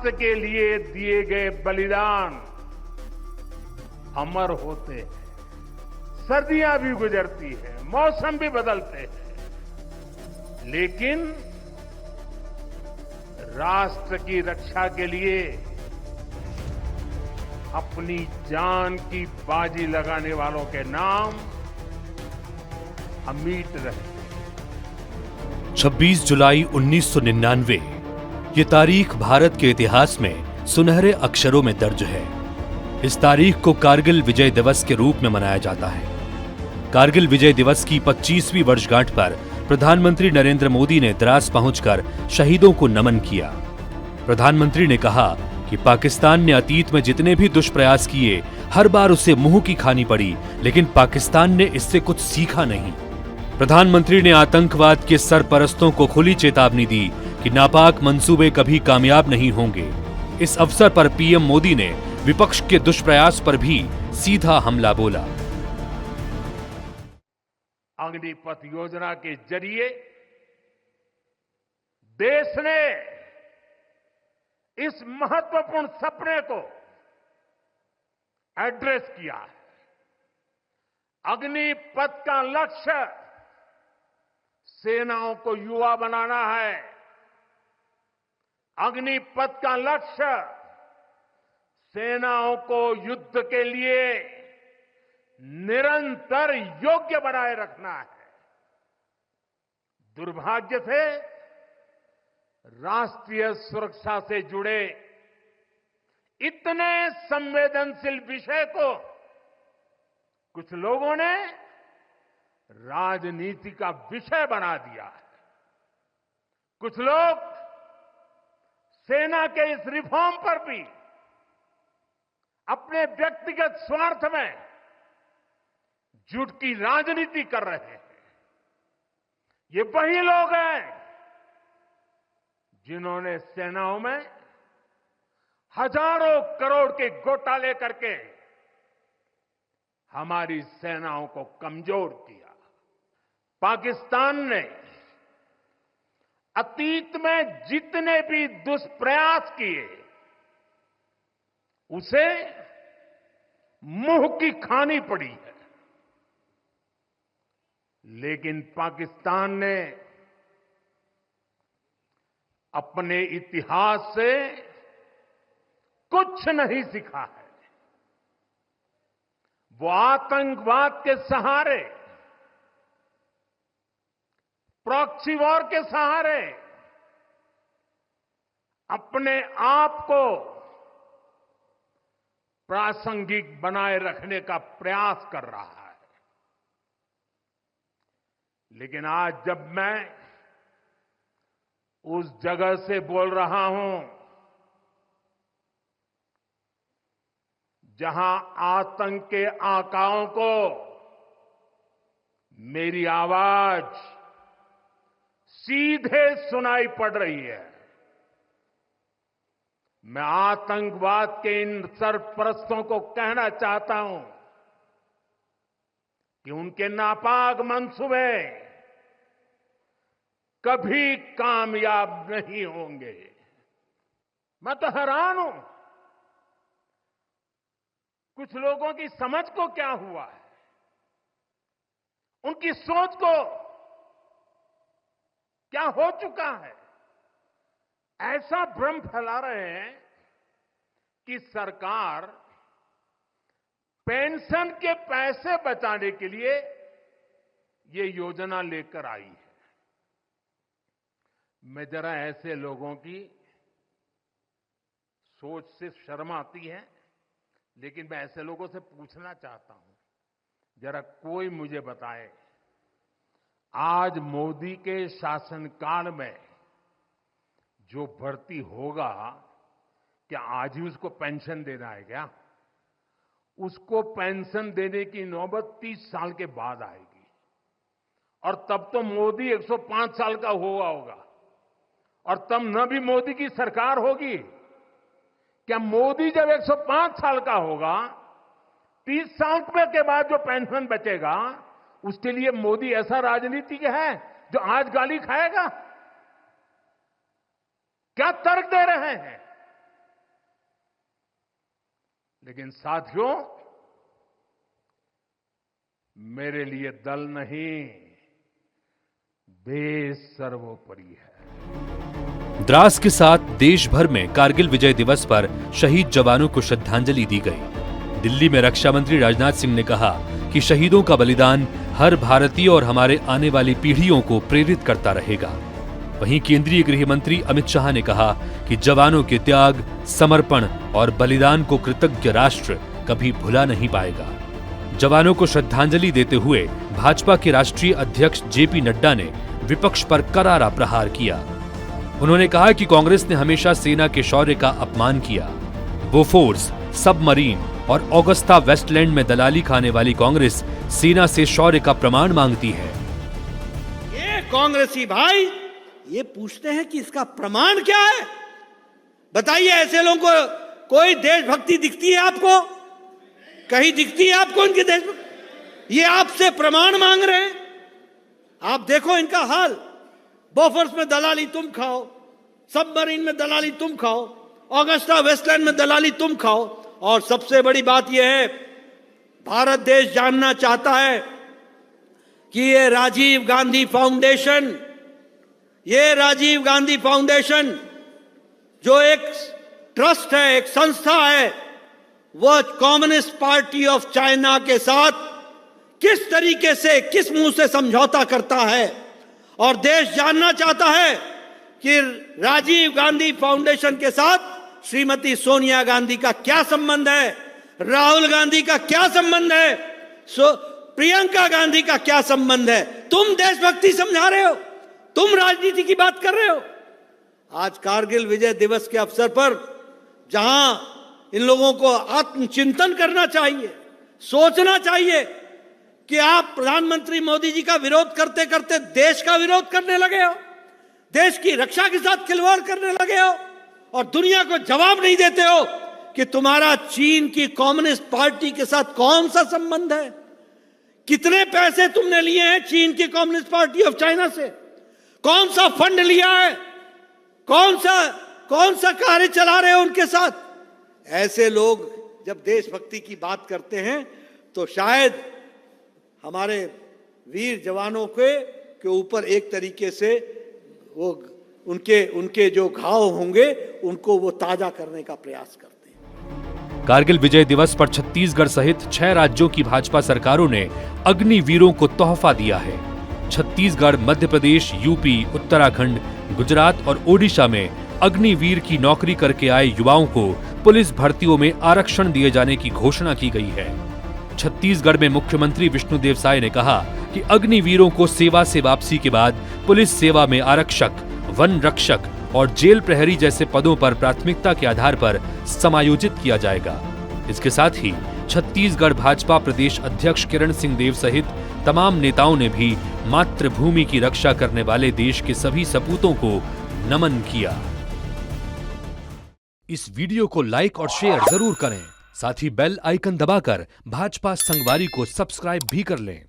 राष्ट्र के लिए दिए गए बलिदान अमर होते हैं। सर्दियां भी गुजरती हैं, मौसम भी बदलते हैं, लेकिन राष्ट्र की रक्षा के लिए अपनी जान की बाजी लगाने वालों के नाम अमिट रहे। 26 जुलाई 1999 ये तारीख भारत के इतिहास में सुनहरे अक्षरों में दर्ज है। इस तारीख को कारगिल विजय दिवस के रूप में मनाया जाता है। कारगिल विजय दिवस की 25वीं वर्षगांठ पर प्रधानमंत्री नरेंद्र मोदी ने द्रास पहुंचकर शहीदों को नमन किया। प्रधानमंत्री ने कहा कि पाकिस्तान ने अतीत में जितने भी दुष्प्रयास किए, हर बार उसे मुंह की खानी पड़ी, लेकिन पाकिस्तान ने इससे कुछ सीखा नहीं। प्रधानमंत्री ने आतंकवाद के सरपरस्तों को खुली चेतावनी दी कि नापाक मंसूबे कभी कामयाब नहीं होंगे। इस अवसर पर पीएम मोदी ने विपक्ष के दुष्प्रयास पर भी सीधा हमला बोला। अग्निपथ योजना के जरिए देश ने इस महत्वपूर्ण सपने को एड्रेस किया है। अग्निपथ का लक्ष्य सेनाओं को युवा बनाना है। अग्निपथ का लक्ष्य सेनाओं को युद्ध के लिए निरंतर योग्य बनाए रखना है। दुर्भाग्य से राष्ट्रीय सुरक्षा से जुड़े इतने संवेदनशील विषय को कुछ लोगों ने राजनीति का विषय बना दिया है। कुछ लोग सेना के इस रिफॉर्म पर भी अपने व्यक्तिगत स्वार्थ में झूठ की राजनीति कर रहे हैं। ये वही लोग हैं जिन्होंने सेनाओं में हजारों करोड़ के घोटाले करके हमारी सेनाओं को कमजोर किया। पाकिस्तान ने अतीत में जितने भी दुष्प्रयास किए, उसे मुंह की खानी पड़ी है। लेकिन पाकिस्तान ने अपने इतिहास से कुछ नहीं सीखा है। वो आतंकवाद के सहारे, प्रॉक्सी वॉर के सहारे अपने आप को प्रासंगिक बनाए रखने का प्रयास कर रहा है। लेकिन आज जब मैं उस जगह से बोल रहा हूं जहां आतंक के आकाओं को मेरी आवाज सीधे सुनाई पड़ रही है, मैं आतंकवाद के इन सरपरस्तों को कहना चाहता हूं कि उनके नापाक मंसूबे कभी कामयाब नहीं होंगे। मैं तो हैरान हूं, कुछ लोगों की समझ को क्या हुआ है, उनकी सोच को क्या हो चुका है। ऐसा भ्रम फैला रहे हैं कि सरकार पेंशन के पैसे बचाने के लिए ये योजना लेकर आई है। मैं जरा ऐसे लोगों की सोच से शर्म आती है, लेकिन मैं ऐसे लोगों से पूछना चाहता हूं, जरा कोई मुझे बताए, आज मोदी के शासनकाल में जो भर्ती होगा, क्या आज ही उसको पेंशन देना है क्या? उसको पेंशन देने की नौबत 30 साल के बाद आएगी, और तब तो मोदी 105 साल का हुआ होगा, और तब न भी मोदी की सरकार होगी। क्या मोदी जब 105 साल का होगा, 30 साल के बाद जो पेंशन बचेगा, उसके लिए मोदी ऐसा राजनीतिक है जो आज गाली खाएगा? क्या तर्क दे रहे हैं? लेकिन साथियों, मेरे लिए दल नहीं, देश सर्वोपरि है। द्रास के साथ देश भर में कारगिल विजय दिवस पर शहीद जवानों को श्रद्धांजलि दी गई। दिल्ली में रक्षा मंत्री राजनाथ सिंह ने कहा कि शहीदों का बलिदान हर भारतीय और हमारे आने वाली पीढ़ियों को प्रेरित करता रहेगा। वहीं केंद्रीय गृह मंत्री अमित शाह ने कहा कि जवानों के त्याग, समर्पण और बलिदान को कृतज्ञ राष्ट्र कभी भुला नहीं पाएगा। जवानों को श्रद्धांजलि देते हुए भाजपा के राष्ट्रीय अध्यक्ष जेपी नड्डा ने विपक्ष पर करारा प्रहार किया। उन्होंने कहा कि कांग्रेस ने हमेशा सेना के शौर्य का अपमान किया। बोफोर्स, सबमरीन और ऑगस्टा वेस्टलैंड में दलाली खाने वाली कांग्रेस सेना से शौर्य का प्रमाण मांगती है। ये कांग्रेसी भाई ये पूछते हैं कि इसका प्रमाण क्या है? बताइए, ऐसे लोगों को कोई देशभक्ति दिखती है आपको? कहीं दिखती है आपको इनकी देशभक्ति? ये आपसे प्रमाण मांग रहे हैं। आप देखो इनका हाल। बोफोर्स में दलाली तुम खाओ, सबमरीन में दलाली तुम खाओ, ऑगस्टा वेस्टलैंड में दलाली तुम खाओ, और सबसे बड़ी बात यह है, भारत देश जानना चाहता है कि ये राजीव गांधी फाउंडेशन जो एक ट्रस्ट है, एक संस्था है, वह कम्युनिस्ट पार्टी ऑफ चाइना के साथ किस तरीके से, किस मुंह से समझौता करता है। और देश जानना चाहता है कि राजीव गांधी फाउंडेशन के साथ श्रीमती सोनिया गांधी का क्या संबंध है, राहुल गांधी का क्या संबंध है, प्रियंका गांधी का क्या संबंध है। तुम देशभक्ति समझा रहे हो, तुम राजनीति की बात कर रहे हो। आज कारगिल विजय दिवस के अवसर पर जहां इन लोगों को आत्मचिंतन करना चाहिए, सोचना चाहिए कि आप प्रधानमंत्री मोदी जी का विरोध करते करते देश का विरोध करने लगे हो, देश की रक्षा के साथ खिलवाड़ करने लगे हो, और दुनिया को जवाब नहीं देते हो कि तुम्हारा चीन की कम्युनिस्ट पार्टी के साथ कौन सा संबंध है, कितने पैसे तुमने लिए हैं चीन की कम्युनिस्ट पार्टी ऑफ चाइना से, कौन सा फंड लिया है, कौन सा कार्य चला रहे हो उनके साथ। ऐसे लोग जब देशभक्ति की बात करते हैं तो शायद हमारे वीर जवानों के ऊपर एक तरीके से वो उनके जो घाव होंगे उनको वो ताजा करने का प्रयास करते हैं। कारगिल विजय दिवस पर छत्तीसगढ़ सहित 6 राज्यों की भाजपा सरकारों ने अग्निवीरों को तोहफा दिया है। छत्तीसगढ़, मध्य प्रदेश, यूपी, उत्तराखंड, गुजरात और ओडिशा में अग्निवीर की नौकरी करके आए युवाओं को पुलिस भर्तियों में आरक्षण दिए जाने की घोषणा की गई है। छत्तीसगढ़ में मुख्यमंत्री विष्णुदेव साय ने कहा कि अग्निवीरों को सेवा से वापसी के बाद पुलिस सेवा में आरक्षक, वन रक्षक और जेल प्रहरी जैसे पदों पर प्राथमिकता के आधार पर समायोजित किया जाएगा। इसके साथ ही छत्तीसगढ़ भाजपा प्रदेश अध्यक्ष किरण सिंह देव सहित तमाम नेताओं ने भी मातृभूमि की रक्षा करने वाले देश के सभी सपूतों को नमन किया। इस वीडियो को लाइक और शेयर जरूर करें। साथ ही बेल आइकन दबाकर भाजपा संगवारी को सब्सक्राइब भी कर लें।